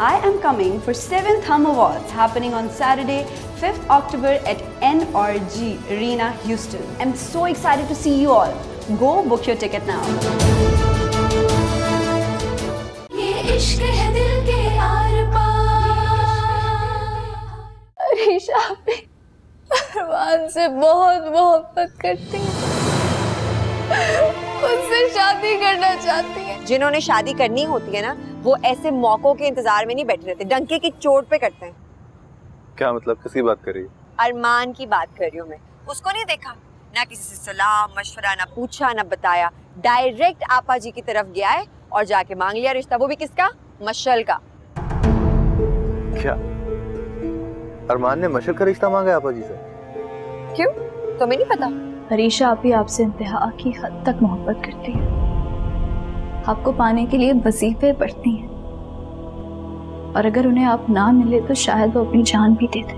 I am coming for 7th Hum Awards happening on Saturday, 5th October at NRG Arena, Houston. I'm so excited to see you all. Go book your ticket now. ये इश्क है दिल के are पार। अरीशा भी अरमान से बहुत मोहब्बत करती है, उससे शादी करना चाहती है। जिन्होंने शादी करनी होती है ना, वो ऐसे मौकों के इंतजार में नहीं बैठे रहते, डंके की चोट पे करते हैं। क्या मतलब, किसकी बात कर रही है? अरमान की बात कर रही हूँ मैं। उसको नहीं देखा, ना किसी से सलाह मशवरा, ना पूछा ना बताया, डायरेक्ट आपा जी की तरफ गया है और जाके मांग लिया रिश्ता, वो भी किसका? मशल का। क्या अरमान ने मशल का रिश्ता मांगा आपा जी से? क्यों, तुम्हें नहीं पता? अरीशा आप ही आपसे इंतहा की हद तक मोहब्बत करती है, आपको पाने के लिए वजीफे पढ़ती हैं, और अगर उन्हें आप ना मिले तो शायद वो अपनी जान भी दे दे।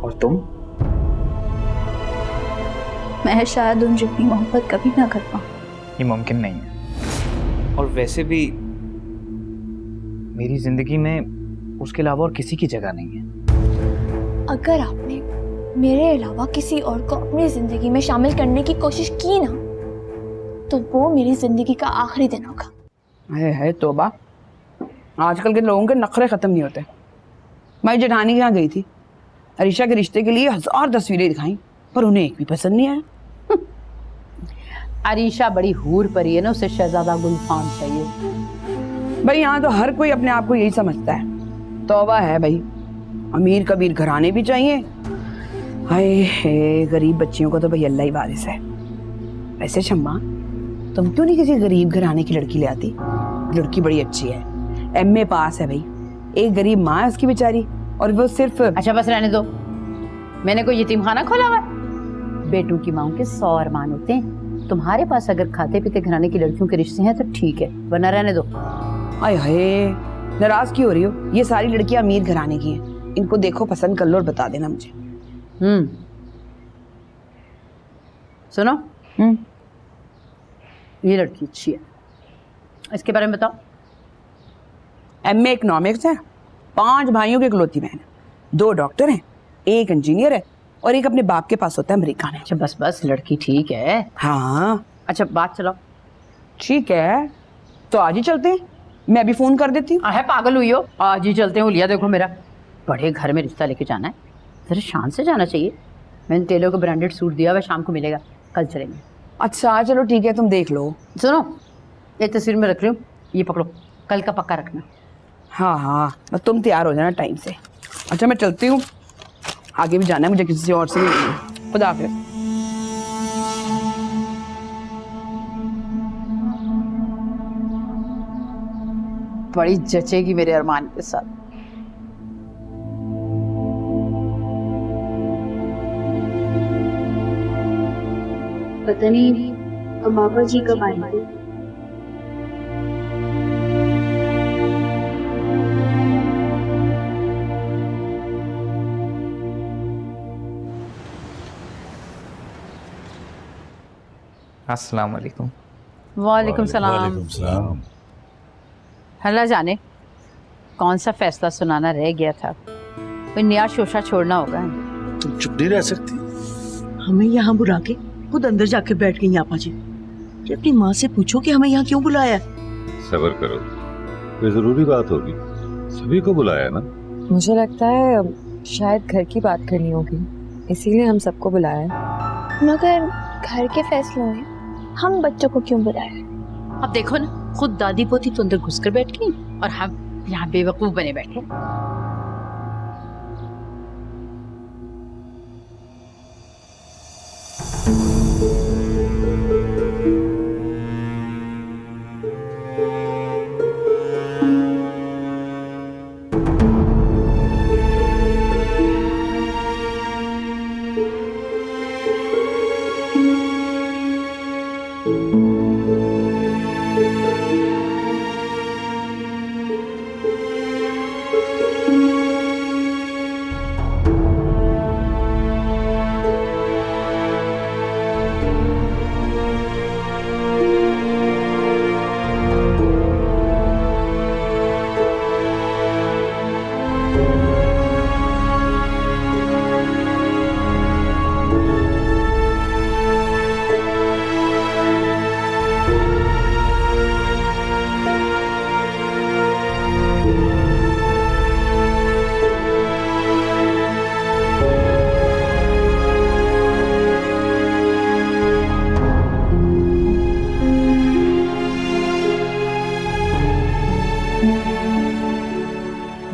और तुम? मैं शायद उन जितनी मोहब्बत कभी ना कर पाऊं। ये मुमकिन नहीं है। और वैसे भी मेरी जिंदगी में उसके अलावा और किसी की जगह नहीं है। अगर आपने मेरे अलावा किसी और को अपनी जिंदगी में शामिल करने की कोशिश की ना, तो वो मेरी जिंदगी का आखिरी दिन होगा। है तौबा, आजकल के लोगों के नखरे खत्म नहीं होते। मैं जेठानी के यहाँ गई थी, अरीशा के रिश्ते के लिए 1000 तस्वीरें दिखाई, पर उन्हें एक भी पसंद नहीं आया। अरीशा बड़ी हूर परी है ना, उसे शहजादा गुलफाम चाहिए। भाई यहाँ तो हर कोई अपने आप को यही समझता है। तौबा है भाई, अमीर कबीर घराने भी चाहिए। हाय गरीब बच्चियों को तो भाई अल्लाह ही वारिस है। वैसे शम्मा, तुम क्यों नहीं किसी गरीब घराने की लड़की ले आती? लड़की बड़ी अच्छी है, MA पास है भाई, एक गरीब माँ है उसकी बेचारी, और वो सिर्फ। अच्छा बस रहने दो, मैंने कोई यतीम खाना खोला हुआ? बेटों की माँओं के 100 अरमान होते हैं। तुम्हारे पास अगर खाते पीते घराने की लड़कियों के रिश्ते हैं तो ठीक है, वरना रहने दो। हाय हाय, नाराज क्यों हो रही हो? ये सारी लड़कियां अमीर घराने की हैं, इनको देखो, पसंद कर लो और बता देना मुझे। सुनो, ये लड़की अच्छी है, इसके बारे में बताओ। MA इकोनॉमिक्स है, 5 भाइयों की इकलौती बहन है, 2 डॉक्टर हैं, एक इंजीनियर है, और एक अपने बाप के पास होता है अमेरिका में। अच्छा बस बस, लड़की ठीक है। हाँ अच्छा बात चलाओ। ठीक है, तो आज ही चलते हैं, मैं अभी फोन कर देती हूँ। है पागल हुई हो? आज ही चलते हैं। लिया देखो, मेरा बड़े घर में रिश्ता लेके जाना है, जरा शान से जाना चाहिए। मैंने टेलर को ब्रांडेड सूट दिया, वह शाम को मिलेगा, कल चलेंगे। अच्छा चलो ठीक है, तुम देख लो। सुनो, ये तस्वीर में रख रही हूँ, ये पकड़ो, कल का पक्का रखना। हाँ हाँ, बस तुम तैयार हो जाना टाइम से। अच्छा मैं चलती हूँ, आगे भी जाना है मुझे, किसी और से मिलना है। खुदा हाफिज़। बड़ी जचेगी मेरे अरमान के साथ। पता नहीं अब बाबा जी कब आएंगे। अस्सलाम वालेकुम। वालेकुम सलाम। अल्लाह जाने कौन सा फैसला सुनाना रह गया था, कोई नया शोशा छोड़ना होगा। तुम चुप नहीं रह सकती? हमें यहाँ बुला के खुद अंदर जाके बैठ गई आपा जी। कि अपनी माँ से पूछो कि हमें यहाँ क्यों बुलाया। सब्र करो, कोई जरूरी बात होगी, सभी को बुलाया ना। मुझे लगता है शायद घर की बात करनी होगी, इसीलिए हम सबको बुलाया है। मगर घर के फैसलों में हम बच्चों को क्यों बुलाया? अब देखो ना, खुद दादी पोती तो अंदर घुसकर बैठ गई और हम यहाँ बेवकूफ बने बैठे।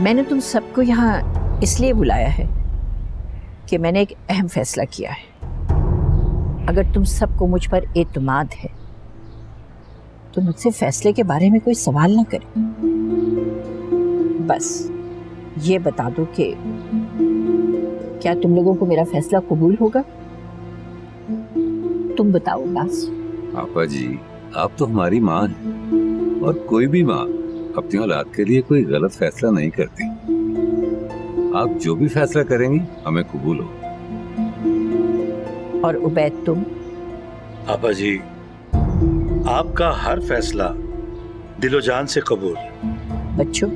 मैंने तुम सबको यहाँ इसलिए बुलाया है कि मैंने एक अहम फैसला किया है। अगर तुम सबको मुझ पर एतमाद है तो मुझसे फैसले के बारे में कोई सवाल ना करें। बस ये बता दो कि क्या तुम लोगों को मेरा फैसला कबूल होगा? तुम बताओ बस। आपा जी, आप तो हमारी माँ हैं और कोई भी माँ अपनी औलाद के लिए कोई गलत फैसला नहीं करती। आप जो भी फैसला करेंगी हमें कबूल हो। और उबैद तुम? आपा जी, आपका हर फैसला दिलो जान से कबूल। बच्चों,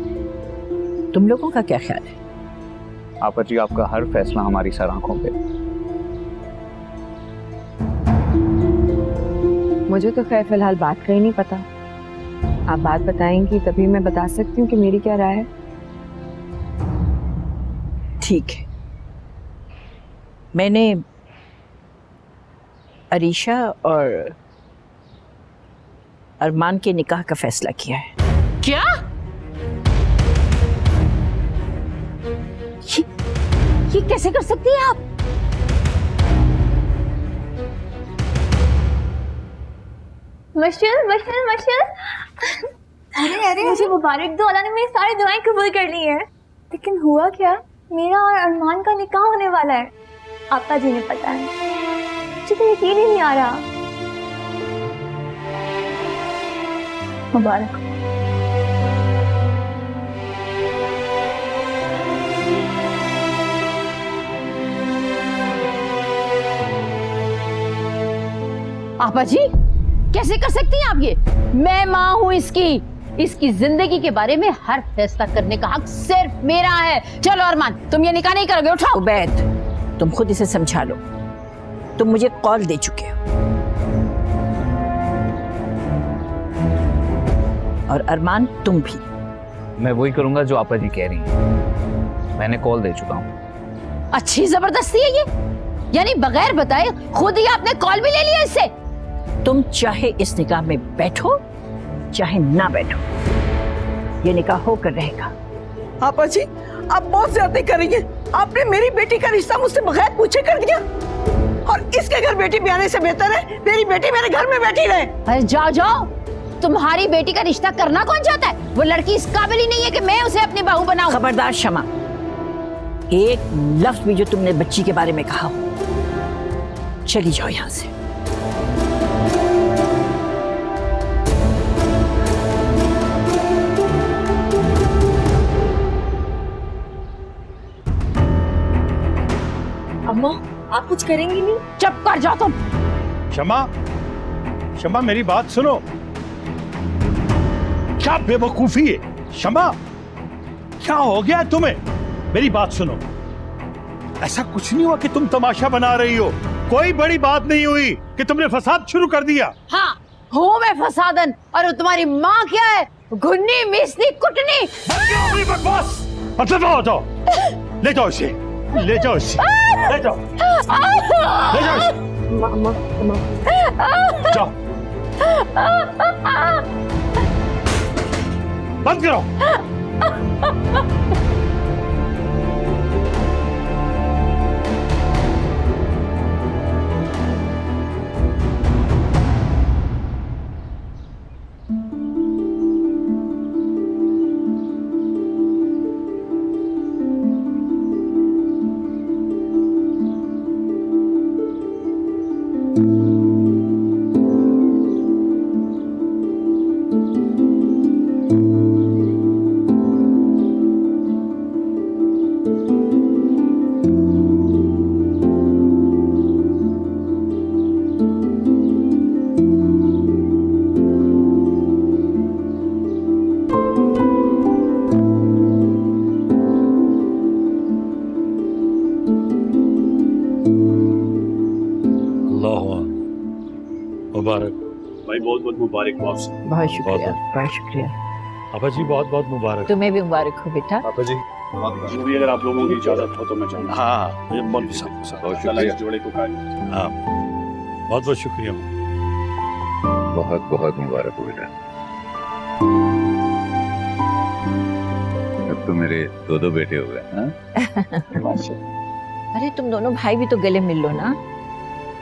तुम लोगों का क्या ख्याल है? आपा जी, आपका हर फैसला हमारी सर आंखों पे। मुझे तो खैर फिलहाल बात का ही नहीं पता। आप बात बताएंगी तभी मैं बता सकती हूँ कि मेरी क्या राय है। ठीक है, मैंने अरीशा और अरमान के निकाह का फैसला किया है। क्या? ये कैसे कर सकती हैं आप? मशल मशल मशल। अरे मुझे मुबारक दो, अल्लाह ने मेरी सारी दुआएं कबूल कर ली है। लेकिन हुआ क्या, मेरा और अरमान का निकाह होने वाला है। आपा जी ने पता है, मुझे तो यकीन ही नहीं आ रहा। मुबारक। आपा जी, कैसे कर सकती हैं आप ये? मैं माँ हूँ इसकी जिंदगी के बारे में हर फैसला करने का हक सिर्फ मेरा है। चलो अरमान, तुम ये निकाह नहीं करोगे, उठाओ। उबैद, तुम खुद इसे समझा लो। तुम मुझे कॉल दे चुके हो। और अरमान, तुम भी। मैं वही करूंगा जो आपा जी कह रही हैं। मैंने कॉल दे चुका हूँ। अच्छी जबरदस्ती है ये, यानी बगैर बताए खुद ही आपने कॉल भी ले लिया इससे। तुम चाहे इस निकाह में बैठो चाहे ना बैठो, ये निकाह होकर रहेगा। आपा जी, आप बहुत ज्यादा कर रही हैं। आपने मेरी बेटी का रिश्ता मुझसे बगैर पूछे कर दिया, और इसके घर बेटी भी आने से बेहतर है मेरी बेटी मेरे घर में बैठी रहे। अरे जाओ जाओ, तुम्हारी बेटी का रिश्ता करना कौन चाहता है? वो लड़की इस काबिल ही नहीं है कि मैं उसे अपनी बहू बनाऊं। खबरदार शमा, एक लफ्ज भी जो तुमने बच्ची के बारे में कहा हो, चली जाओ यहां से। अम्मा, आप कुछ करेंगी नहीं? चुप कर जाओ तुम। शमा, मेरी बात सुनो। क्या बेवकूफी है शमा, क्या हो गया तुम्हें? मेरी बात सुनो, ऐसा कुछ नहीं हुआ कि तुम तमाशा बना रही हो। कोई बड़ी बात नहीं हुई कि तुमने फसाद शुरू कर दिया। हाँ, हूँ मैं फसादन, और तुम्हारी माँ क्या है? घुन्नी, मिसनी, कुटनी। बकवास मतलब हो जाओ। ले जाओ इसे, ले जाओ इसे, ले जाओ, ले जाओ इसे। जाओ, बंद करो। मुबारक भाई, बहुत बहुत मुबारक हो आपसे। बहुत शुक्रिया, बहुत शुक्रिया। आपा जी बहुत बहुत मुबारक। तुम्हें भी मुबारक हो बेटा। आपा जी जो भी अगर आप लोगों की इजाजत हो तो मैं चाहूँगा। हाँ, मुझे बहुत शुक्रिया। जोड़े को कहा। हाँ, बहुत बहुत शुक्रिया। बहुत बहुत मुबारक हो बेटा। अब तुम मेरे दो बेटे हो गए। हाँ? अरे तुम दोनों भाई भी तो गले मिल लो ना।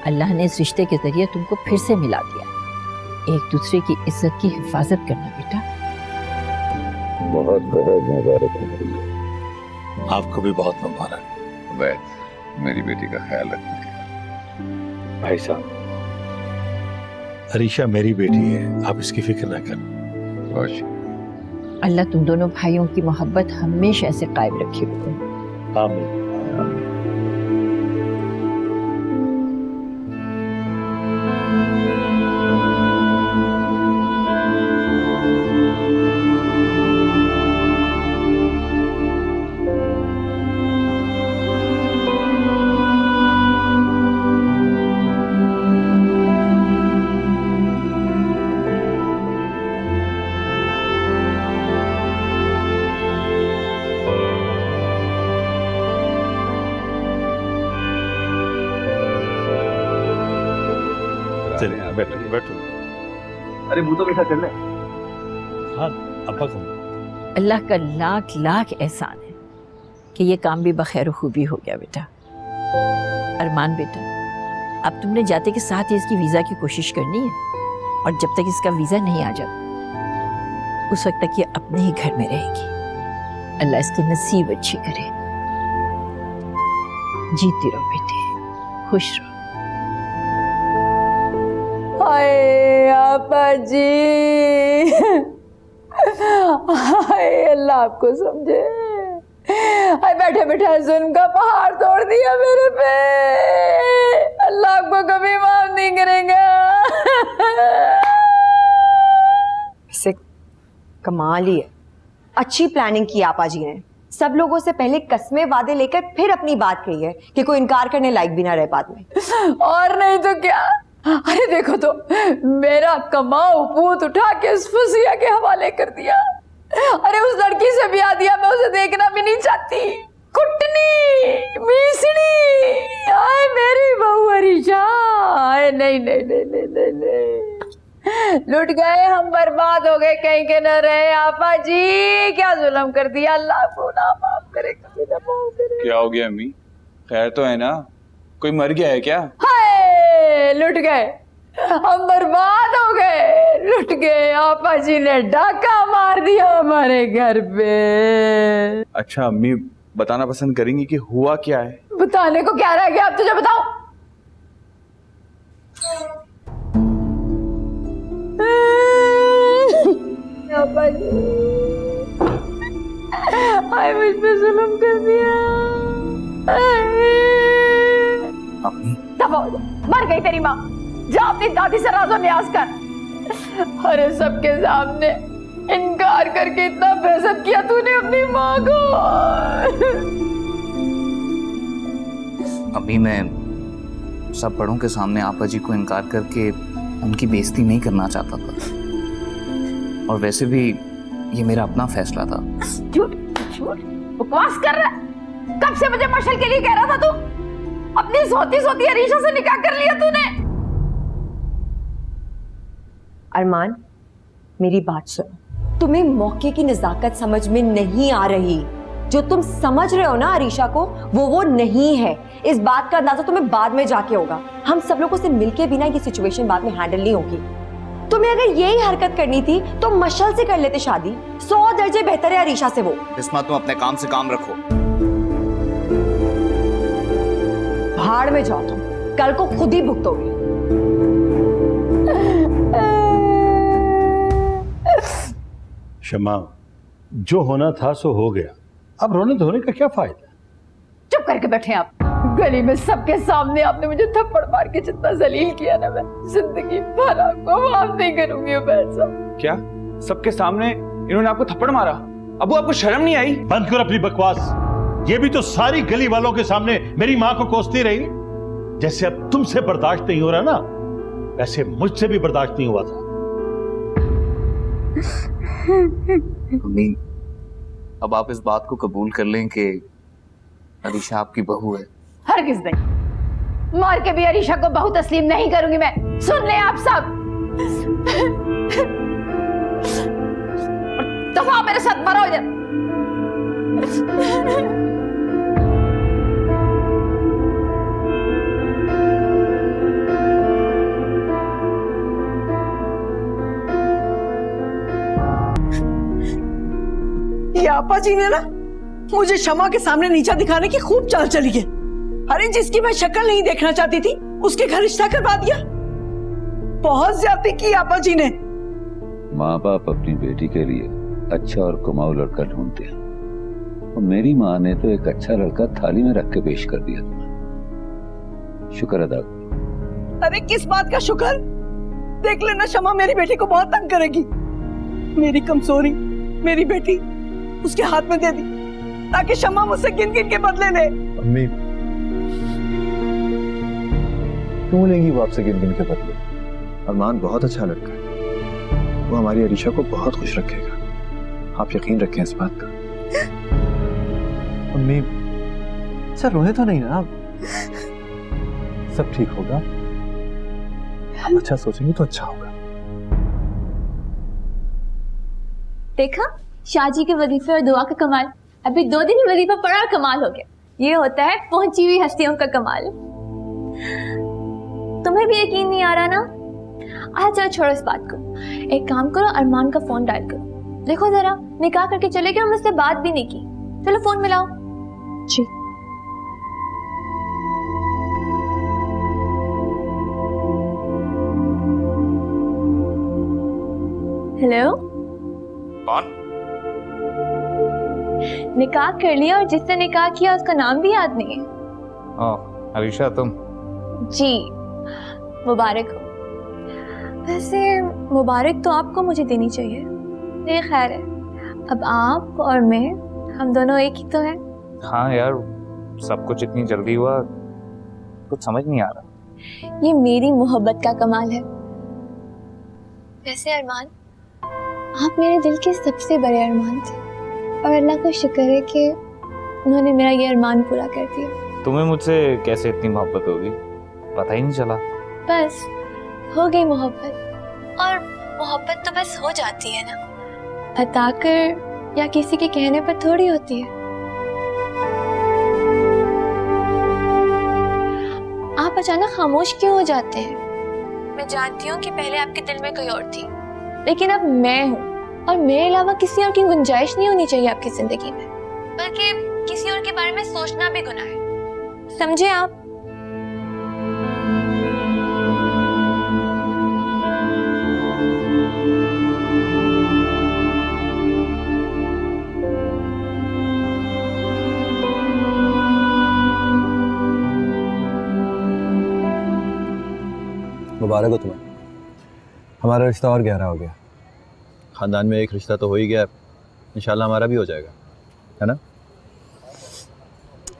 अल्लाह ने इस रिश्ते के जरिए तुमको फिर से मिला दिया। एक दूसरे की इज्जत की हिफाजत करना बेटा। बहुत बहुत मुबारक हो। आपको भी बहुत मुबारक। वैद, मेरी बेटी का ख्याल रखना। भाई साहब, अरीशा मेरी बेटी है, आप इसकी फिक्र न करें। अल्लाह तुम दोनों भाइयों की मोहब्बत हमेशा ऐसे कायम रखे हुए। आमीन। बैठो बैठो। अरे मुंह तो मीठा कर ले। हाँ अब्बा को। अल्लाह का लाख लाख एहसान है कि ये काम भी बखैर खूबी हो गया बेटा। अरमान बेटा, अब तुमने जाते के साथ ही इसकी वीजा की कोशिश करनी है, और जब तक इसका वीजा नहीं आ जाता उस वक्त तक ये अपने ही घर में रहेगी। अल्लाह इसकी नसीब अच्छी करे। जीती रहो बेटे, खुश रहो। हाय आपा जी, हाय अल्लाह आपको समझे। हाय बैठे बैठे जुल्म का पहाड़ तोड़ दिया मेरे पे। अल्लाह आपको कभी माफ नहीं करेगा। वैसे कमाल ही है, अच्छी प्लानिंग की आपा जी ने। सब लोगों से पहले कस्में वादे लेकर फिर अपनी बात कही है कि कोई इनकार करने लायक भी ना रहे बाद में। और नहीं तो क्या। अरे देखो तो, मेरा कमाऊ पूत उठा के उस फुसिया के हवाले कर दिया। अरे उस लड़की से ब्याह दिया, मैं उसे देखना भी नहीं चाहती। कुटनी मीसड़ी, आए मेरी बहू अरीशा। आए नहीं नहीं नहीं नहीं नहीं, नहीं। लुट गए हम, बर्बाद हो गए, कहीं के न रहे। आपा जी क्या जुल्म कर दिया। अल्लाह को ना माफ करे, कभी ना माफ करे। क्या हो गया अम्मी, खैर तो है ना? कोई मर गया है क्या? हाय लुट गए हम, बर्बाद हो गए, लुट गए। आपा जी ने डाका मार दिया हमारे घर पे। अच्छा अम्मी, बताना पसंद करेंगी कि हुआ क्या है? बताने को क्या रह गया, अब तुझे बताऊं? आपा जी, हाय मुझ पे जुल्म कर दिया। मर गई तेरी माँ, जा अपनी दादी से राज़ो न्याज कर। अरे सबके सामने इनकार करके इतना बेइज्जत किया तूने अपनी माँ को। अभी मैं सब बड़ों के सामने आपा जी को इनकार करके उनकी बेइज्जती नहीं करना चाहता था, और वैसे भी ये मेरा अपना फैसला था। झूठ झूठ बकवास कर रहा है। कब से मुझे मशल के लिए कह रहा था तू? अपनी सोती सोती अरीशा से निकाह कर लिया तूने। अरमान, मेरी बात सुनो। तुम्हें मौके की नजाकत समझ में नहीं आ रही। जो तुम समझ रहे हो ना अरीशा को, वो नहीं है। इस बात का अंदाजा तुम्हें बाद में जाके होगा। हम सब लोगों से मिलके भी ना ये सिचुएशन बाद में हैंडल नहीं होगी। तुम्हें अगर यही हरकत करनी थी तो मशल से कर लेते शादी। 100 दर्जे बेहतर है अरीशा से वो। बिस्मा, तुम अपने काम से काम रखो। भाड़ में जाओ तुम, कल को खुद ही भुगतोगे। शमा, जो होना था सो हो गया, अब रोने धोने का क्या फायदा? चुप करके बैठे आप। गली में सबके सामने आपने मुझे थप्पड़ मार के जितना जलील किया ना, मैं जिंदगी भर आपको माफ नहीं करूंगी उमर साहब। क्या सबके सामने इन्होंने आपको थप्पड़ मारा? अबू आपको शर्म नहीं आई? बंद करो अपनी बकवास। ये भी तो सारी गली वालों के सामने मेरी माँ को कोसती रही। जैसे अब तुमसे बर्दाश्त नहीं हो रहा ना, वैसे मुझसे भी बर्दाश्त नहीं हुआ था। अम्मी, अब आप इस बात को कबूल कर लें कि अरीशा आपकी बहू है। हरगिज़ नहीं, मार के भी अरीशा को बहू तस्लीम नहीं करूंगी मैं। सुन ले आप सब, दफा मेरे साथ मरो इधर। ये आपा जी ने ना मुझे शमा के सामने नीचा दिखाने की खूब चाल चली है। अरे जिसकी मैं शक्ल नहीं देखना चाहती थी उसके घर रिश्ता करवा दिया। बहुत ज्यादती की आपा जी ने। माँ बाप अपनी बेटी के लिए अच्छा और कमाऊ लड़का ढूंढते हैं, और मेरी माँ ने तो एक अच्छा लड़का थाली में रख के पेश कर दिया तुम्हें। शुक्र अदा करो। अरे किस बात का शुक्र? देख लेना शमा मेरी बेटी को बहुत तंग करेगी। मेरी कमजोरी मेरी बेटी उसके हाथ में दे दी ताकि शमा मुझसे गिन गिन के बदले ले। अम्मी क्यों लेंगी वो आपसे गिन गिन के बदले? अरमान बहुत अच्छा लड़का है, वो हमारी अरीशा को बहुत खुश रखेगा, आप यकीन रखें इस बात का। अम्मी सर रोए तो नहीं ना आप? सब ठीक होगा, आप अच्छा सोचेंगे तो अच्छा होगा। देखा शाहजी के वजीफे और दुआ का कमाल। अभी 2 दिन ही वजीफा पड़ा और कमाल हो गया। ये होता है पहुंची हुई हस्तियों का कमाल। तुम्हें भी यकीन नहीं आ रहा ना? चलो छोड़ो इस बात को। एक काम करो, अरमान का फोन डायल करो। देखो जरा, निकाह करके चले गए, मुझसे बात भी नहीं की। चलो फोन मिलाओ। जी हेलो, कौन? निकाह कर लिया और जिससे निकाह किया उसका नाम भी याद नहीं है। ओह अरीशा तुम? जी मुबारक हो। वैसे मुबारक तो आपको मुझे देनी चाहिए। ये खैर है, अब आप और मैं हम दोनों एक ही तो हैं। हाँ यार, सब कुछ इतनी जल्दी हुआ, कुछ समझ नहीं आ रहा। ये मेरी मोहब्बत का कमाल है। वैसे अरमान, आप मेरे दिल के सबसे बड़े अरमान थे और अल्लाह का शुक्र है कि उन्होंने मेरा ये अरमान पूरा कर दिया। तुम्हें मुझसे कैसे इतनी मोहब्बत होगी, पता ही नहीं चला। बस हो गई मोहब्बत, और मोहब्बत तो बस हो जाती है ना, बताकर या किसी के कहने पर थोड़ी होती है। आप अचानक खामोश क्यों हो जाते हैं? मैं जानती हूँ कि पहले आपके दिल में कोई और थी, लेकिन अब मैं हूँ, और मेरे अलावा किसी और की गुंजाइश नहीं होनी चाहिए आपकी जिंदगी में, बल्कि किसी और के बारे में सोचना भी गुनाह है। समझे आप? मुबारक हो तुम्हें, हमारा रिश्ता और गहरा हो गया। खानदान में एक रिश्ता तो हो ही गया, इंशाल्लाह हमारा भी हो जाएगा, है ना?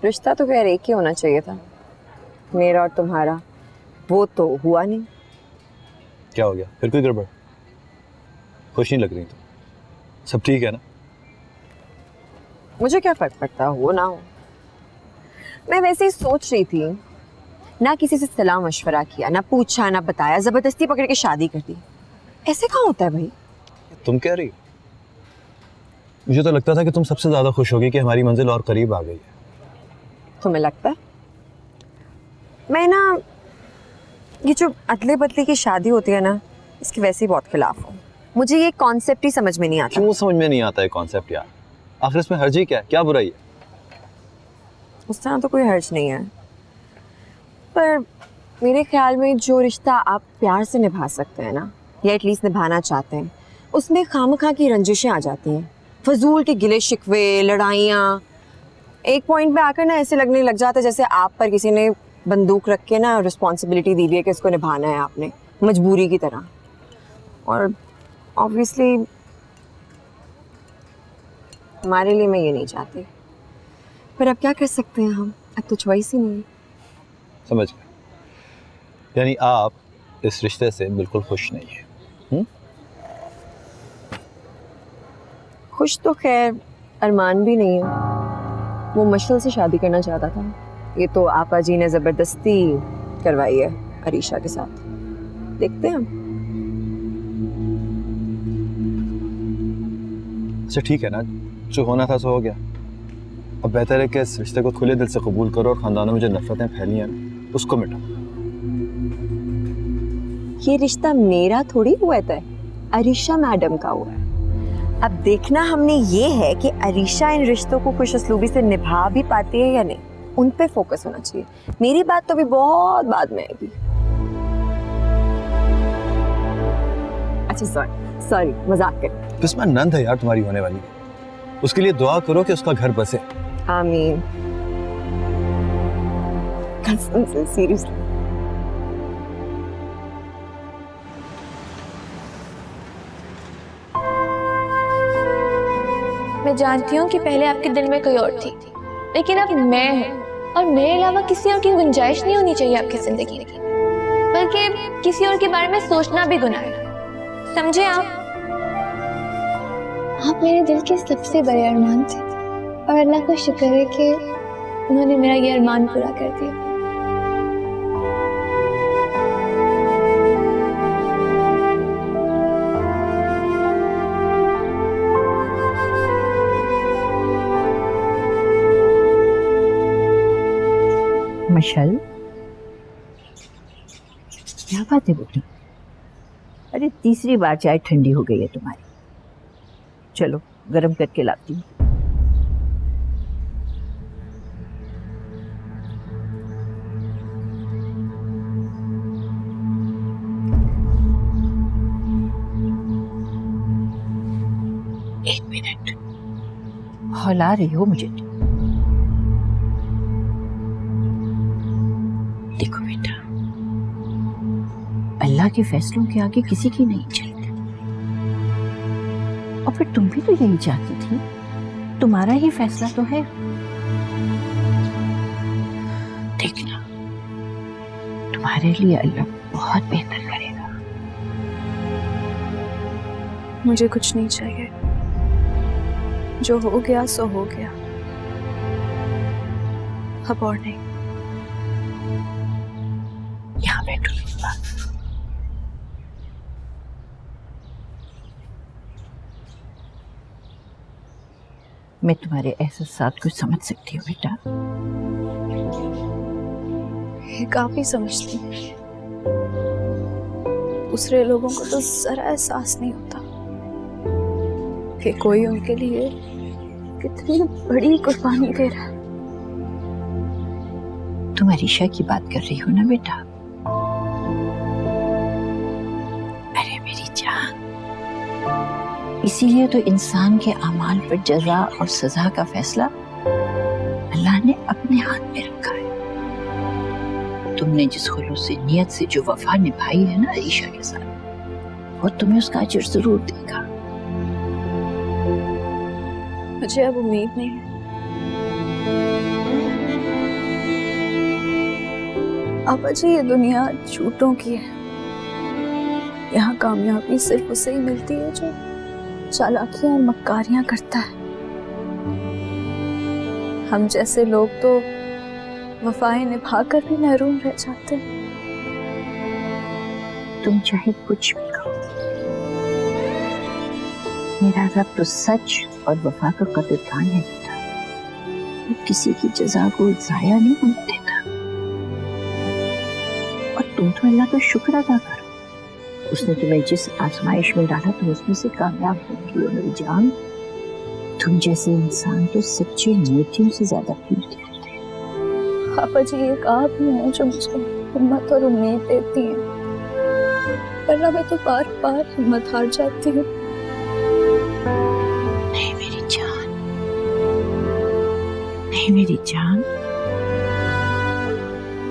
रिश्ता तो खैर एक ही होना चाहिए था, मेरा और तुम्हारा। वो तो हुआ नहीं। क्या हो गया फिर? कोई गड़बड़? खुश नहीं लग रही तुम? सब ठीक है ना? मुझे क्या फर्क पड़ता हो ना हो। मैं वैसे ही सोच रही थी, ना किसी से सलाह मशवरा किया, ना पूछा, ना बताया, जबरदस्ती पकड़ के शादी कर दी। ऐसे कहाँ होता है भाई? तुम कह रही हो? मुझे तो लगता था कि तुम सबसे ज्यादा खुश होगी कि हमारी मंजिल और करीब आ गई है। तुम्हें लगता है? मैं ना ये जो अदले बदले की शादी होती है ना, इसकी वैसे ही बहुत खिलाफ हूँ। मुझे ये कॉन्सेप्ट ही समझ में नहीं आता। क्यों समझ में नहीं आता है कॉन्सेप्ट यार? आखिर इसमें हर्ज ही क्या है? क्या बुराई है? उस तरह तो कोई हर्ज नहीं है, पर मेरे ख्याल में जो रिश्ता आप प्यार से निभा सकते हैं ना, या एटलीस्ट निभाना चाहते हैं, उसमें खामखा की रंजिशें आ जाती हैं, फजूल के गिले शिकवे, लड़ाइयाँ। एक पॉइंट पे आकर ना ऐसे लगने लग जाता है जैसे आप पर किसी ने बंदूक रख के ना रिस्पॉन्सिबिलिटी दी हुई है कि इसको निभाना है आपने, मजबूरी की तरह। और ऑब्वियसली हमारे लिए मैं ये नहीं चाहती, पर अब क्या कर सकते हैं हम? अब तो चॉइस ही नहीं है। समझ गए, यानी आप इस रिश्ते से बिल्कुल खुश नहीं है? खुश तो खैर अरमान भी नहीं है, वो मशल से शादी करना चाहता था। ये तो आपा जी ने जबरदस्ती करवाई है अरीशा के साथ। देखते हैं। अच्छा ठीक है ना, जो होना था सो हो गया, अब बेहतर है कि इस रिश्ते को खुले दिल से कबूल करो और खानदानों में जो नफरतें फैली हैं उसको मिटाओ। ये रिश्ता मेरा थोड़ी हुआ था, अरीशा मैडम का हुआ है। अब देखना हमने ये है कि अरीशा इन रिश्तों को खुशअस्लूबी से निभा भी पाती है या नहीं, उन पे फोकस होना चाहिए। मेरी बात तो भी बहुत बाद में आएगी। अच्छा सॉरी मजाक कर। बिस्मा नंद है यार तुम्हारी होने वाली, उसके लिए दुआ करो कि उसका घर बसे। आमीन। कसम से सीरियसली। मैं जानती हूँ कि पहले आपके दिल में कोई और थी, लेकिन अब मैं हूँ और मेरे अलावा किसी और की गुंजाइश नहीं होनी चाहिए आपकी जिंदगी में, बल्कि किसी और के बारे में सोचना भी गुनाह है, समझे आप? आप मेरे दिल के सबसे बड़े अरमान थे और अल्लाह का शुक्र है कि उन्होंने मेरा ये अरमान पूरा कर दिया। मशल, क्या बात है बेटी? अरे तीसरी बार चाय ठंडी हो गई है तुम्हारी। चलो गरम करके लाती हूँ। एक मिनट, हौला रही हो मुझे तो। देखो बेटा, अल्लाह के फैसलों के आगे किसी की नहीं चलती। और फिर तुम भी तो यही चाहती थी, तुम्हारा ही फैसला तो है। देखना, तुम्हारे लिए अल्लाह बहुत बेहतर करेगा। मुझे कुछ नहीं चाहिए, जो हो गया सो हो गया, अब और नहीं। यहाँ बैठो। मैं तुम्हारे एहसास को समझ सकती हूँ बेटा। ये काफी समझती हूँ। दूसरे लोगों को तो जरा एहसास नहीं होता कि कोई उनके लिए कितनी बड़ी कुर्बानी दे रहा है। तुम अरीशा की बात कर रही हो ना बेटा? अरे मेरी जान, इसीलिए तो इंसान के अमाल पर जज़ा और सजा का फैसला अल्लाह ने अपने हाथ में रखा है। तुमने जिस खुलूस नियत से जो वफा निभाई है ना अरीशा के साथ, वो तुम्हें उसका अजर जरूर देगा। मुझे अब उम्मीद नहीं है। आपा जी, ये दुनिया झूठों की है। यहाँ कामयाबी सिर्फ उसे ही मिलती है जो चालाकियां और मक्कारियां करता है। हम जैसे लोग तो वफाएं निभाकर भी महरूम रह जाते हैं। तुम चाहे कुछ भी कहो, मेरा रब तो सच और वफा का कदरदान है बेटा। वो किसी की जज़ा को ज़ाया नहीं होने देता। और तुम तो अल्लाह का शुक्र अदा करो, उसने तुम्हें जिस आजमाइश में डाला तुम उसमें से कामयाब होगी। मेरी जान, तुम जैसे इंसान तो सच्चे मोतियों से ज्यादा कीमती होते हैं। पापा जी, एक आप ही हैं जो मुझे हिम्मत और उम्मीद देती हैं, वरना मैं तो बार बार हिम्मत हार जाती हूँ। नहीं मेरी जान, नहीं मेरी जान,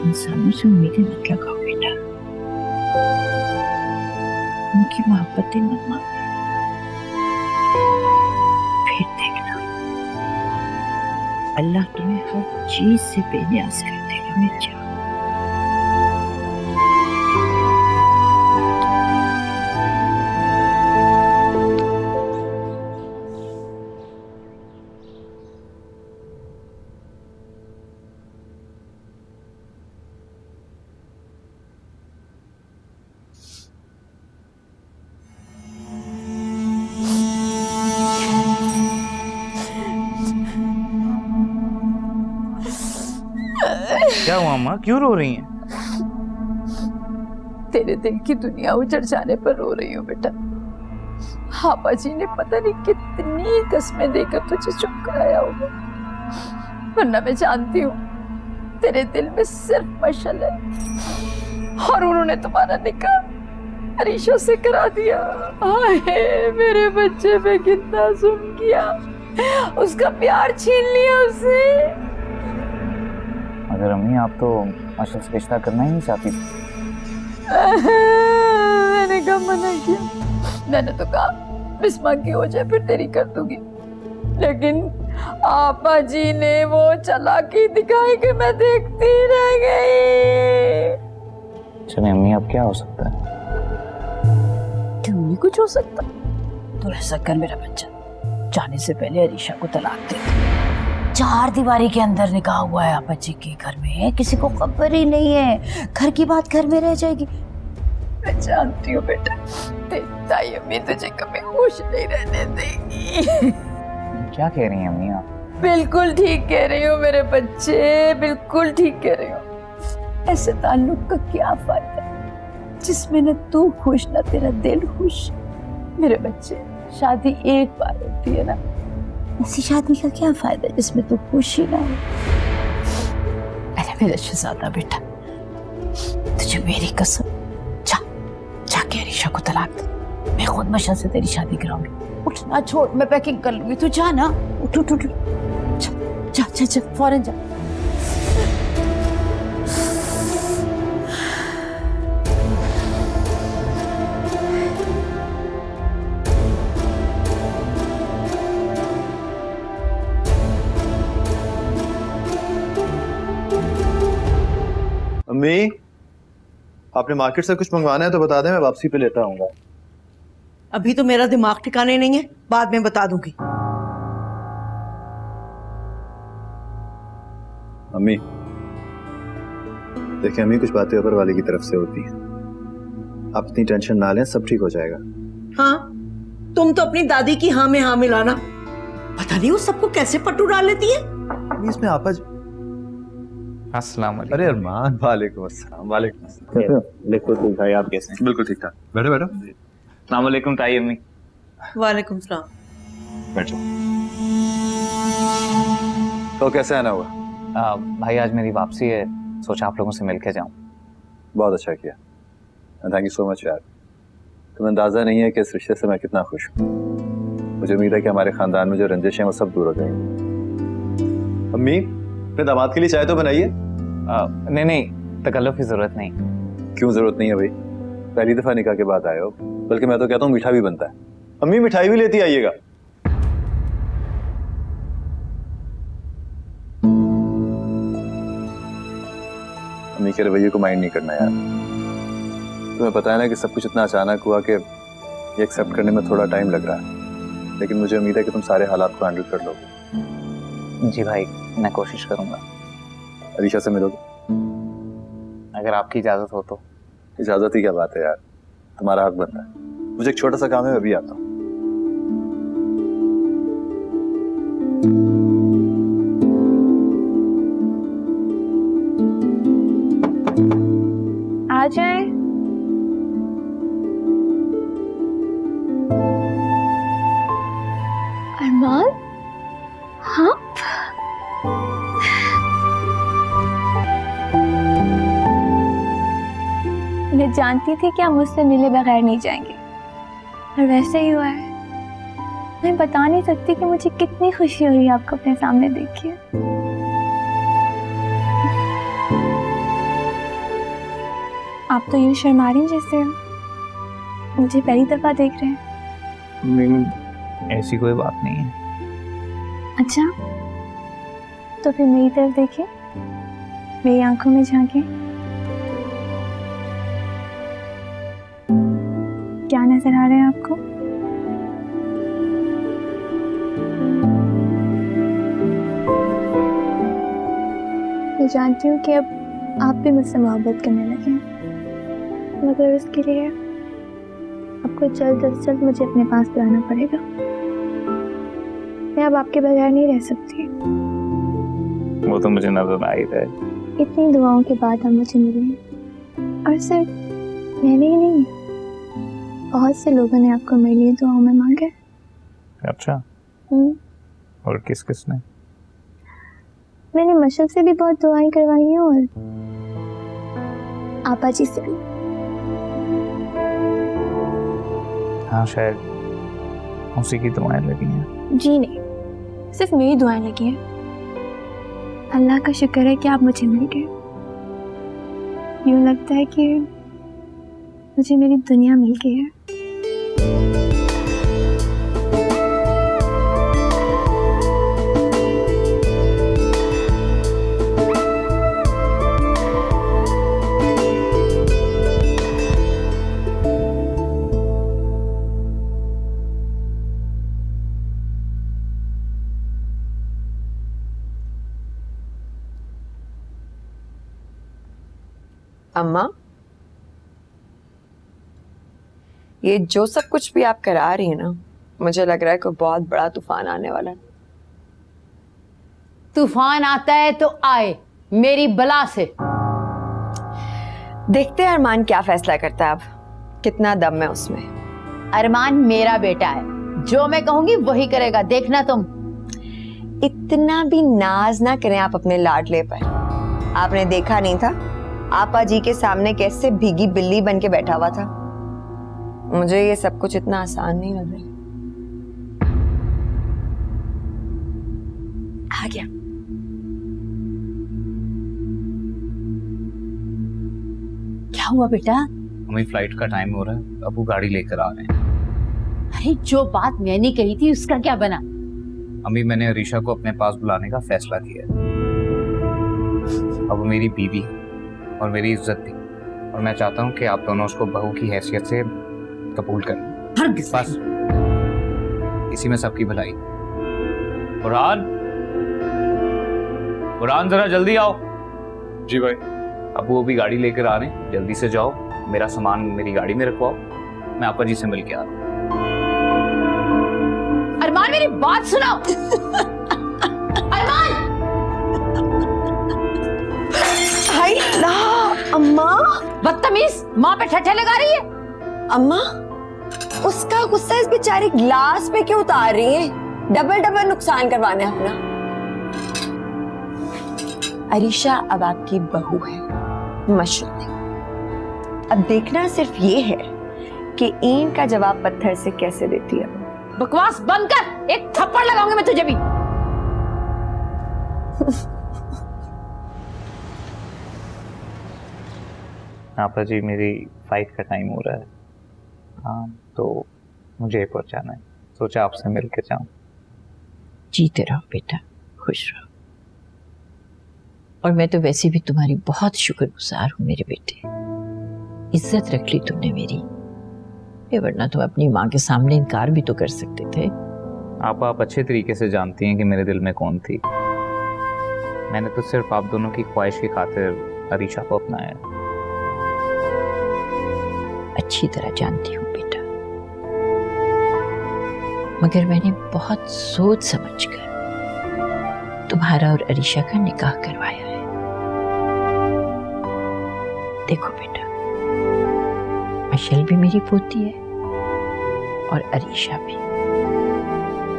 इंसानों से उम्मीदें मत लगाओ बेटा, उनकी मोहब्बतें मत मांगो। फिर देखना अल्लाह तुम्हें हर चीज से बेनियाज कर देगा मेरी जान। क्या हुआ माँ, क्यों रो रही हैं? तेरे दिल की दुनिया उजड़ जाने पर रो रही हूँ बेटा। पापा जी ने पता नहीं कितनी कस्में देकर तुझे चुप कराया होगा, वरना मैं जानती हूँ तेरे दिल में सिर्फ मशल है। और उन्होंने तुम्हारा निकाह अरीशा से करा दिया। आए मेरे बच्चे पे कितना जुल्म किया, उसका प्यार छीन लिया उससे। अगर अम्मी आप तो अशल से रिश्ता करना ही नहीं चाहती थी। मैंने कब मना किया? मैंने तो कहा बिस्मा की हो जाए फिर तेरी कर दूंगी, लेकिन आपा जी ने वो चालाकी दिखाई कि मैं देखती रह गई। चलिए अम्मी, अब क्या हो सकता है? क्यों नहीं कुछ हो सकता? तो ऐसा कर मेरा बच्चा, जाने से पहले अरीशा को तलाक दे दे। 4 दीवारी के अंदर निकाह हुआ है आपा जी के घर में, किसी को खबर ही नहीं है। घर की बात घर में रह जाएगी। मैं जानती हूँ बेटा, तेरी ताई अम्मी तुझे कभी खुश नहीं रहने देगी। क्या कह रही हैं अम्मी आप? बिल्कुल ठीक कह रही हो मेरे बच्चे, बिल्कुल ठीक कह रही हो। ऐसे ताल्लुक का क्या फायदा जिसमें न तू खुश न तेरा दिल खुश। मेरे बच्चे, शादी एक बार होती है ना, ऐसी शादी का क्या फायदा जिसमें तू खुश ही ना हो। अरे मेरा शहजादा बेटा, तुझे मेरी कसम, जाके अरीशा को तलाक दे। मैं खुद मशा से तेरी शादी कराऊंगी। उठना छोड़, मैं पैकिंग कर लूंगी, तू जा ना। उठ उठ उठ, जा जा जा, फौरन जा। अम्मी, आपने मार्केट से कुछ मंगवाना है तो बता दें, मैं वापसी पे लेता आऊंगा। अभी तो मेरा दिमाग ठिकाने नहीं है, बाद में बता दूंगी। अम्मी देखिए, अम्मी कुछ बातें ऊपर वाले की तरफ से होती हैं, आप इतनी टेंशन ना लें, सब ठीक हो जाएगा। हाँ, तुम तो अपनी दादी की हाँ में हाँ मिलाना, पता नहीं वो सबको कैसे पट्टू डाल लेती है। इसमें आपा जी। अस्सलाम वालेकुम। अरे अरमान, वालेकुम अस्सलाम। वालेकुम अस्सलाम। देखो तो भाई, आप कैसे हैं? बिल्कुल ठीक ठाक। बैठो बैठो। अस्सलाम वालेकुम ताई अम्मी। वालेकुम सलाम। बैठो। तो कैसे आना हुआ? भाई आज मेरी वापसी है, सोचा आप लोगों से मिल के जाऊं। बहुत अच्छा किया, थैंक यू सो मच यार। तुम्हें अंदाजा नहीं है कि इस रिश्ते से मैं कितना खुश हूँ। मुझे उम्मीद है कि हमारे खानदान में जो रंजिश हैं वो सब दूर हो जाएंगी। अम्मी, अपने दामाद के लिए चाय तो बनाइए। नहीं नहीं, तकल्लुफ की जरूरत नहीं। क्यों जरूरत नहीं है भाई? पहली दफा निकाह के बाद आए हो, बल्कि मैं तो कहता हूँ मीठा भी बनता है। अम्मी मिठाई भी लेती आइएगा। अम्मी के रवैये को माइंड नहीं करना यार। तुम्हें पता है ना कि सब कुछ इतना अचानक हुआ कि ये एक्सेप्ट करने में थोड़ा टाइम लग रहा है, लेकिन मुझे उम्मीद है कि तुम सारे हालात को हैंडल कर लोगे। जी भाई, मैं कोशिश करूंगा। अरीशा से मिलोगे? अगर आपकी इजाजत हो तो। इजाजत ही क्या बात है यार, तुम्हारा हक बनता है। मुझे एक छोटा सा काम है, मैं भी आता हूँ। आ जाए। अरमान, हाँ मैं जानती थी कि आप मुझसे मिले बगैर नहीं जाएंगे, और वैसे ही हुआ है। मैं बता नहीं सकती कि मुझे कितनी खुशी हो रही है आपको अपने सामने देखिए। आप तो यूं शर्मा रही हैं जैसे मुझे पहली दफा देख रहे हैं। नहीं, ऐसी कोई बात नहीं है। अच्छा, तो फिर मेरी तरफ देखिए, मेरी आंखों में झांके। क्या नजर आ रहा है आपको? मैं जानती हूँ कि अब आप भी मुझसे मोहब्बत करने लगे हैं, मगर उसके लिए आपको जल्द अज जल्द मुझे अपने पास बुलाना पड़ेगा। मैं अब आपके बगैर नहीं रह सकती। वो तो मुझे नजर आ ही रहा है। इतनी दुआओं के बाद हम मुझे मिले हैं, और सिर्फ मैंने ही नहीं, बहुत से लोगों ने आपको मेरे लिए दुआओं में मांगा है। अच्छा, और किस किसने? मैंने मशल से भी बहुत दुआएं करवाई हैं और आपा जी से भी। हाँ, शायद उसी की दुआएं लगी हैं। जी नहीं, सिर्फ मेरी दुआएं लगी हैं। अल्लाह का शुक्र है कि आप मुझे मिल गए। यूं लगता है कि मुझे मेरी दुनिया मिल गई है। अम्मा, ये जो सब कुछ भी आप करा रही है ना, मुझे लग रहा है कोई बहुत बड़ा तूफान आने वाला है। तूफान आता है तो आए, मेरी बला से। देखते हैं अरमान क्या फैसला करता है, अब कितना दम है उसमें। अरमान मेरा बेटा है, जो मैं कहूंगी वही करेगा, देखना तुम। इतना भी नाज ना करें आप अपने लाडले पर। आपने देखा नहीं था आपा जी के सामने कैसे भीगी बिल्ली बन के बैठा हुआ था। मुझे ये सब कुछ इतना आसान नहीं लग रहा। आ गया। क्या हुआ बेटा? हमें फ्लाइट का टाइम हो रहा है, अबू गाड़ी लेकर आ रहे हैं। अरे जो बात मैंने कही थी उसका क्या बना? अम्मी, मैंने अरीशा को अपने पास बुलाने का फैसला किया है। अब वो मेरी बीवी और मेरी इज्जत थी, और मैं चाहता हूँ कि आप दोनों उसको बहू की हैसियत से कबूल करें। बस इसी में सबकी भलाई। बुरहान, बुरहान जरा जल्दी आओ। जी भाई। अब वो भी गाड़ी लेकर आ रहे हैं, जल्दी से जाओ, मेरा सामान मेरी गाड़ी में रखवाओ, मैं आपा जी से मिल के आ रहा हूँ। अरमान मेरी बात सुनो। अरमान! हाय ला, अम्मा बदतमीज, माँ पे ठट्ठे लगा रही है। अम्मा, उसका गुस्सा इस बेचारे ग्लास पे क्यों उतार रही है? डबल डबल नुकसान करवाने अपना। अरीशा अब आपकी बहू है, मशरूम नहीं। अब देखना सिर्फ ये है कि ईंट का जवाब पत्थर से कैसे देती है। बकवास बंद कर, एक थप्पड़ लगाऊंगी मैं तुझे भी। आपा जी, मेरी फ्लाइट का टाइम हो रहा है। हाँ, तो मुझे एयरपोर्ट जाना है, सोचा आपसे मिल के जाऊं। जीते रहो बेटा, खुश रहो। और मैं तो वैसे भी तुम्हारी बहुत शुक्रगुजार हूँ मेरे बेटे। इज्जत रख ली तुमने मेरी, वरना तुम अपनी माँ के सामने इनकार भी तो कर सकते थे। आप अच्छे तरीके से जानती हैं कि मेरे दिल में कौन थी। मैंने तो सिर्फ आप दोनों की ख्वाहिश की खातिर अरीशा को अपनाया। अच्छी तरह जानती हूँ बेटा, मगर मैंने बहुत सोच समझकर तुम्हारा और अरीशा का निकाह करवाया है। देखो बेटा, मशल भी मेरी पोती है और अरीशा भी।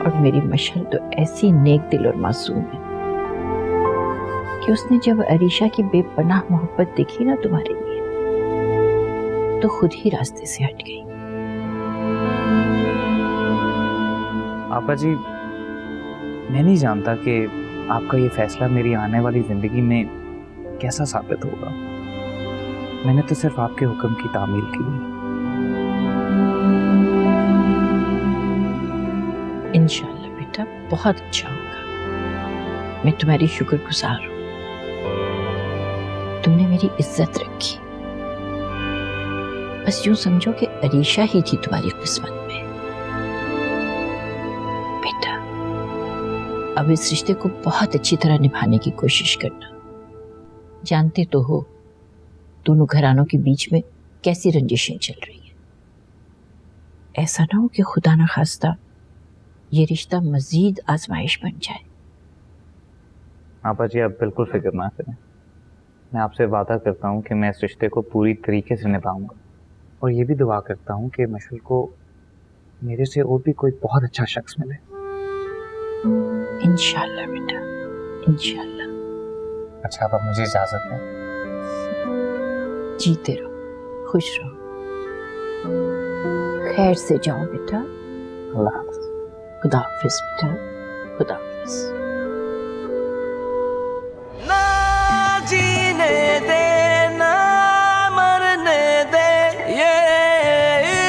और मेरी मशल तो ऐसी नेक दिल और मासूम है कि उसने जब अरीशा की बेपनाह मोहब्बत देखी ना तुम्हारे लिए, तो खुद ही रास्ते से हट गई। आपा जी, मैं नहीं जानता कि आपका ये फैसला मेरी आने वाली जिंदगी में कैसा साबित होगा। मैंने तो सिर्फ आपके हुक्म की तामील की है। इंशाअल्लाह बेटा, बहुत अच्छा होगा। मैं तुम्हारी शुक्रगुजार हूँ, तुमने मेरी इज्जत रखी। बस यूं समझो कि अरीशा ही थी तुम्हारी किस्मत में। बेटा, अब इस रिश्ते को बहुत अच्छी तरह निभाने की कोशिश करना। जानते तो हो दोनों घरानों के बीच में कैसी रंजिशें चल रही हैं। ऐसा ना हो कि खुदा ना खास्ता ये रिश्ता मजीद आजमाइश बन जाए। आपा जी, आप बिल्कुल फिक्र ना करें, मैं आपसे वादा करता हूँ कि मैं इस रिश्ते को पूरी तरीके से निभाऊंगा, और ये भी दुआ करता हूँ कि मशल को मेरे से और भी कोई बहुत अच्छा शख्स मिले। इंशाल्लाह बेटा, इंशाल्लाह। अच्छा, अब मुझे इजाजत दें। जीते रहो, खुश रहो, खैर से जाओ बेटा। अल्लाह हाफ़िज़। खुदा हाफिज बेटा, खुदा हाफिज। ना जीने दे ना मरने दे, ये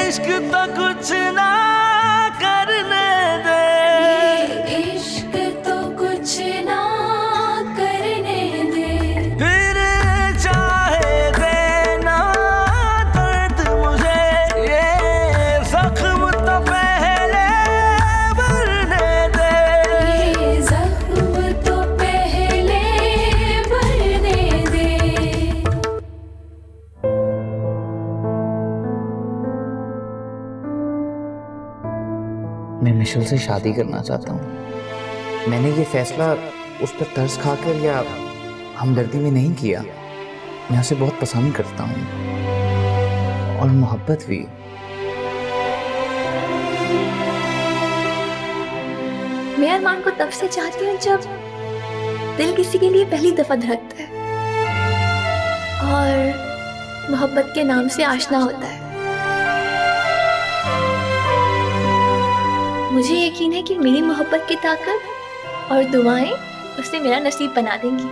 इश्क तो कुछ ना करने दे, ये इश्क तो कुछ ना करने दे, फिर चाहे देना दर्द मुझे, ये जख्म तो पहले भरने दे, ये जख्म तो पहले भरने दे। मैं मिशेल से शादी करना चाहता हूँ। मैंने ये फैसला उस पर तरस खाकर या हमदर्दी में नहीं किया। मैं उसे बहुत पसंद करता हूँ और मोहब्बत भी। मैं अरमान को तब से चाहती हूँ जब दिल किसी के लिए पहली दफा धड़कता है और मोहब्बत के नाम से आशना होता है। मुझे यकीन है कि मेरी मोहब्बत की ताकत और दुआएं उसे मेरा नसीब बना देंगी।